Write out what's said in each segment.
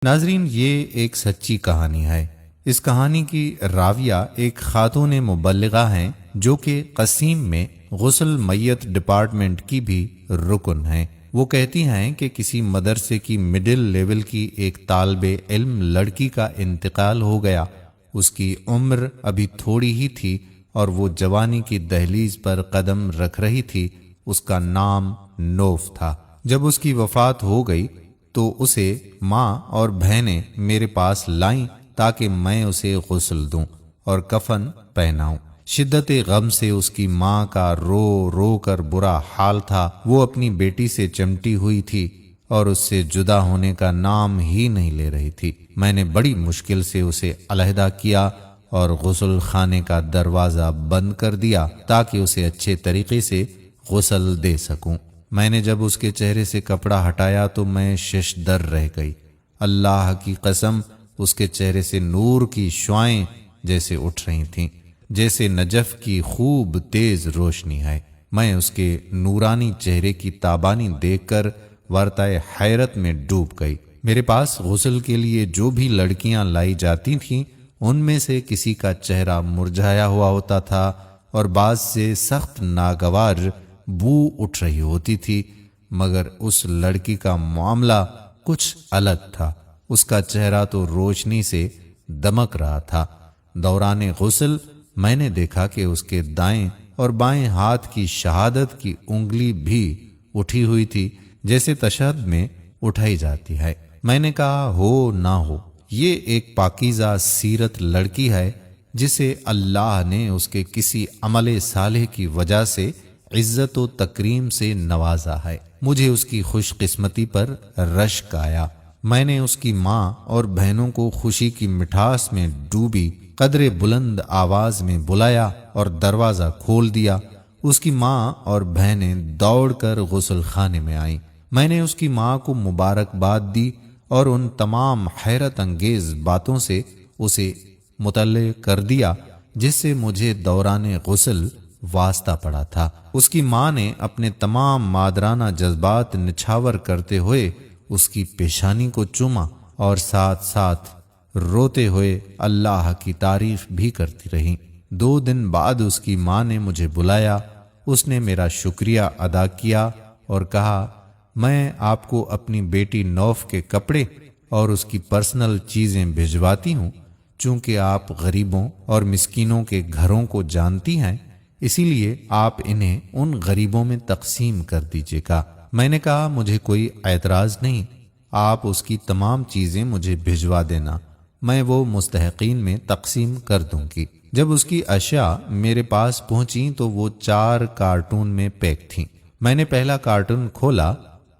ناظرین، یہ ایک سچی کہانی ہے۔ اس کہانی کی راویہ ایک خاتون مبلغہ ہیں جو کہ قصیم میں غسل میت ڈپارٹمنٹ کی بھی رکن ہیں۔ وہ کہتی ہیں کہ کسی مدرسے کی مڈل لیول کی ایک طالب علم لڑکی کا انتقال ہو گیا۔ اس کی عمر ابھی تھوڑی ہی تھی اور وہ جوانی کی دہلیز پر قدم رکھ رہی تھی۔ اس کا نام نوف تھا۔ جب اس کی وفات ہو گئی تو اسے ماں اور بہنیں میرے پاس لائیں تاکہ میں اسے غسل دوں اور کفن پہناؤں۔ شدت غم سے اس کی ماں کا رو رو کر برا حال تھا۔ وہ اپنی بیٹی سے چمٹی ہوئی تھی اور اس سے جدا ہونے کا نام ہی نہیں لے رہی تھی۔ میں نے بڑی مشکل سے اسے علیحدہ کیا اور غسل خانے کا دروازہ بند کر دیا تاکہ اسے اچھے طریقے سے غسل دے سکوں۔ میں نے جب اس کے چہرے سے کپڑا ہٹایا تو میں ششدر رہ گئی۔ اللہ کی قسم، اس کے چہرے سے نور کی شعائیں جیسے اٹھ رہی تھیں، جیسے نجف کی خوب تیز روشنی ہے۔ میں اس کے نورانی چہرے کی تابانی دیکھ کر ورطۂ حیرت میں ڈوب گئی۔ میرے پاس غسل کے لیے جو بھی لڑکیاں لائی جاتی تھیں ان میں سے کسی کا چہرہ مرجھایا ہوا ہوتا تھا اور بعض سے سخت ناگوار بو اٹھ رہی ہوتی تھی، مگر اس لڑکی کا معاملہ کچھ الگ تھا۔ اس کا چہرہ تو روشنی سے دمک رہا تھا۔ دوران غسل میں نے دیکھا کہ اس کے دائیں اور بائیں ہاتھ کی شہادت کی انگلی بھی اٹھی ہوئی تھی، جیسے تشہد میں اٹھائی جاتی ہے۔ میں نے کہا ہو نہ ہو، یہ ایک پاکیزہ سیرت لڑکی ہے جسے اللہ نے اس کے کسی عمل صالح کی وجہ سے عزت و تکریم سے نوازا ہے۔ مجھے اس کی خوش قسمتی پر رشک آیا۔ میں نے اس کی ماں اور بہنوں کو خوشی کی مٹھاس میں ڈوبی قدر بلند آواز میں بلایا اور دروازہ کھول دیا۔ اس کی ماں اور بہنیں دوڑ کر غسل خانے میں آئیں۔ میں نے اس کی ماں کو مبارکباد دی اور ان تمام حیرت انگیز باتوں سے اسے مطلع کر دیا جس سے مجھے دوران غسل واسطہ پڑا تھا۔ اس کی ماں نے اپنے تمام مادرانہ جذبات نچھاور کرتے ہوئے اس کی پیشانی کو چوما اور ساتھ ساتھ روتے ہوئے اللہ کی تعریف بھی کرتی رہی۔ 2 دن بعد اس کی ماں نے مجھے بلایا۔ اس نے میرا شکریہ ادا کیا اور کہا، میں آپ کو اپنی بیٹی نوف کے کپڑے اور اس کی پرسنل چیزیں بھجواتی ہوں، چونکہ آپ غریبوں اور مسکینوں کے گھروں کو جانتی ہیں، اسی لیے آپ انہیں ان غریبوں میں تقسیم کر دیجیے گا۔ میں نے کہا مجھے کوئی اعتراض نہیں، آپ اس کی تمام چیزیں مجھے بھجوا دینا، میں وہ مستحقین میں تقسیم کر دوں گی۔ جب اس کی اشیاء میرے پاس پہنچیں تو وہ 4 کارٹون میں پیک تھیں۔ میں نے پہلا کارٹون کھولا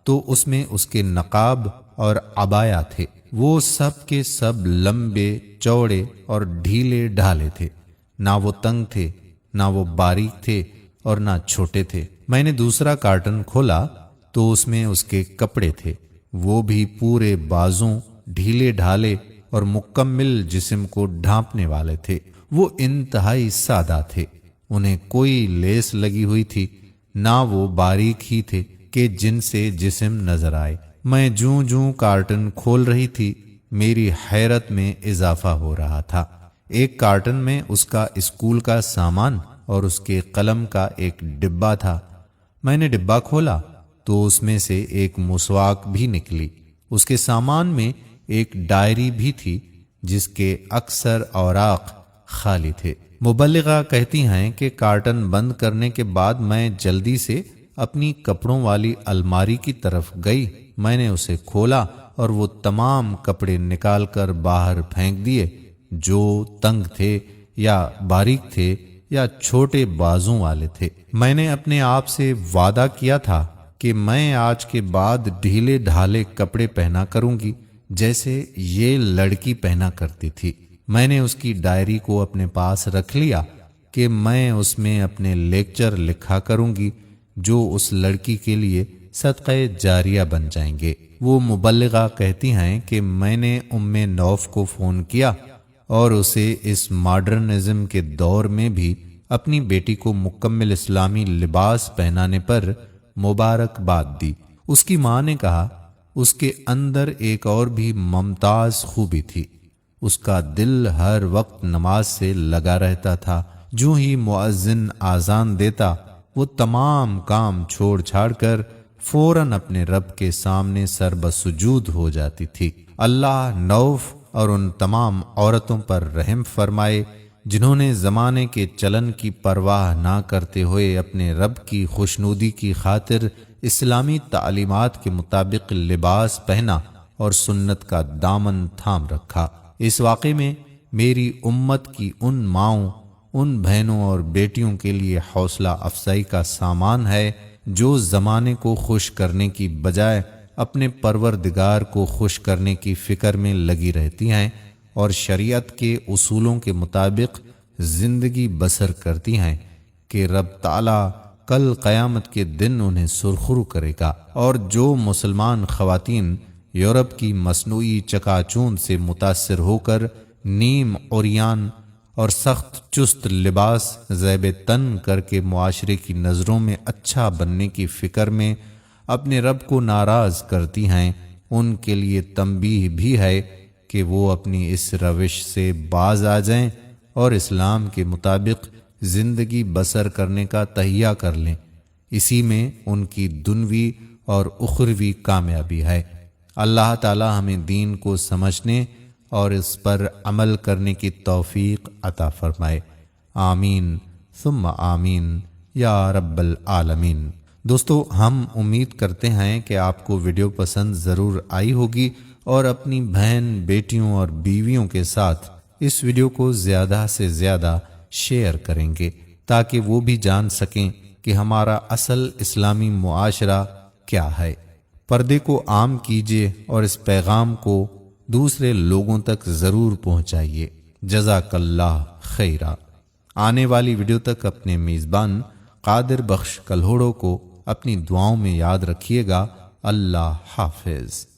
تو اس میں اس کے نقاب اور عبایا تھے۔ وہ سب کے سب لمبے، چوڑے اور ڈھیلے ڈھالے تھے، نہ وہ تنگ تھے، نہ وہ باریک تھے اور نہ چھوٹے تھے۔ میں نے دوسرا کارٹن کھولا تو اس میں اس کے کپڑے تھے۔ وہ بھی پورے بازوں، ڈھیلے ڈھالے اور مکمل جسم کو ڈھانپنے والے تھے۔ وہ انتہائی سادہ تھے، انہیں کوئی لیس لگی ہوئی تھی، نہ وہ باریک ہی تھے کہ جن سے جسم نظر آئے۔ میں جوں جوں کارٹن کھول رہی تھی میری حیرت میں اضافہ ہو رہا تھا۔ ایک کارٹن میں اس کا اسکول کا سامان اور اس کے قلم کا ایک ڈبہ تھا۔ میں نے ڈبہ کھولا تو اس میں سے ایک مسواک بھی نکلی۔ اس کے سامان میں ایک ڈائری بھی تھی جس کے اکثر اوراق خالی تھے۔ مبلغہ کہتی ہیں کہ کارٹن بند کرنے کے بعد میں جلدی سے اپنی کپڑوں والی الماری کی طرف گئی۔ میں نے اسے کھولا اور وہ تمام کپڑے نکال کر باہر پھینک دیے جو تنگ تھے یا باریک تھے یا چھوٹے بازوں والے تھے۔ میں نے اپنے آپ سے وعدہ کیا تھا کہ میں آج کے بعد ڈھیلے ڈھالے کپڑے پہنا کروں گی جیسے یہ لڑکی پہنا کرتی تھی۔ میں نے اس کی ڈائری کو اپنے پاس رکھ لیا کہ میں اس میں اپنے لیکچر لکھا کروں گی جو اس لڑکی کے لیے صدقہ جاریہ بن جائیں گے۔ وہ مبلغہ کہتی ہیں کہ میں نے ام نوف کو فون کیا اور اسے اس ماڈرنزم کے دور میں بھی اپنی بیٹی کو مکمل اسلامی لباس پہنانے پر مبارکباد دی۔ اس کی ماں نے کہا، اس کے اندر ایک اور بھی ممتاز خوبی تھی، اس کا دل ہر وقت نماز سے لگا رہتا تھا۔ جو ہی مؤذن آذان دیتا وہ تمام کام چھوڑ چھاڑ کر فوراً اپنے رب کے سامنے سر بسجود ہو جاتی تھی۔ اللہ نوف اور ان تمام عورتوں پر رحم فرمائے جنہوں نے زمانے کے چلن کی پرواہ نہ کرتے ہوئے اپنے رب کی خوشنودی کی خاطر اسلامی تعلیمات کے مطابق لباس پہنا اور سنت کا دامن تھام رکھا۔ اس واقعے میں میری امت کی ان ماؤں، ان بہنوں اور بیٹیوں کے لیے حوصلہ افزائی کا سامان ہے جو زمانے کو خوش کرنے کی بجائے اپنے پروردگار کو خوش کرنے کی فکر میں لگی رہتی ہیں اور شریعت کے اصولوں کے مطابق زندگی بسر کرتی ہیں کہ رب تعالیٰ کل قیامت کے دن انہیں سرخرو کرے گا۔ اور جو مسلمان خواتین یورپ کی مصنوعی چکا چوند سے متاثر ہو کر نیم عریان اور سخت چست لباس زیب تن کر کے معاشرے کی نظروں میں اچھا بننے کی فکر میں اپنے رب کو ناراض کرتی ہیں، ان کے لیے تنبیہ بھی ہے کہ وہ اپنی اس روش سے باز آ جائیں اور اسلام کے مطابق زندگی بسر کرنے کا تہیہ کر لیں۔ اسی میں ان کی دنوی اور اخروی کامیابی ہے۔ اللہ تعالی ہمیں دین کو سمجھنے اور اس پر عمل کرنے کی توفیق عطا فرمائے۔ آمین ثم آمین یا رب العالمین۔ دوستو، ہم امید کرتے ہیں کہ آپ کو ویڈیو پسند ضرور آئی ہوگی اور اپنی بہن، بیٹیوں اور بیویوں کے ساتھ اس ویڈیو کو زیادہ سے زیادہ شیئر کریں گے تاکہ وہ بھی جان سکیں کہ ہمارا اصل اسلامی معاشرہ کیا ہے۔ پردے کو عام کیجیے اور اس پیغام کو دوسرے لوگوں تک ضرور پہنچائیے۔ جزاک اللہ خیرہ۔ آنے والی ویڈیو تک اپنے میزبان قادر بخش کلہوڑو کو اپنی دعاؤں میں یاد رکھیے گا۔ اللہ حافظ۔